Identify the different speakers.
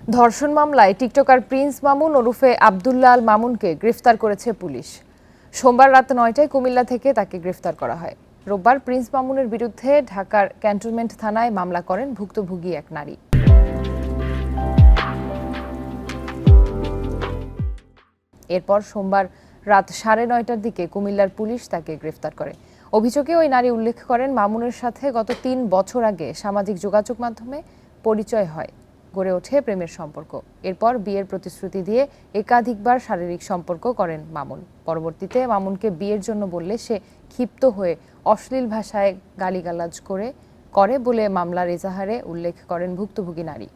Speaker 1: ধর্ষণ মামলায় TikToker Prince Mamun ওরফে আব্দুল্লাহ আল মামুনকে গ্রেফতার করেছে পুলিশ। সোমবার রাত ৯টায় কুমিল্লা থেকে তাকে গ্রেফতার করা হয়। রোববার প্রিন্স মামুনের বিরুদ্ধে ঢাকার ক্যান্টনমেন্ট থানায় মামলা করেন ভুক্তভোগী এক নারী। এরপর সোমবার রাত ৯:৩০টার দিকে কুমিল্লার পুলিশ তাকে গ্রেফতার করে। অভিযোগে ওই নারী উল্লেখ করেন, মামুনের সাথে গত ৩ বছর আগে সামাজিক যোগাযোগ মাধ্যমে পরিচয় হয়, গড়ে ওঠে প্রেমের সম্পর্ক। এরপর বিয়ের প্রতিশ্রুতি দিয়ে একাধিকবার শারীরিক সম্পর্ক করেন মামুন। পরবর্তীতে মামুনকে বিয়ের জন্য বললে সে ক্ষিপ্ত হয়ে অশ্লীল ভাষায় গালিগালাজ করে বলে মামলার এজাহারে উল্লেখ করেন ভুক্তভোগী নারী।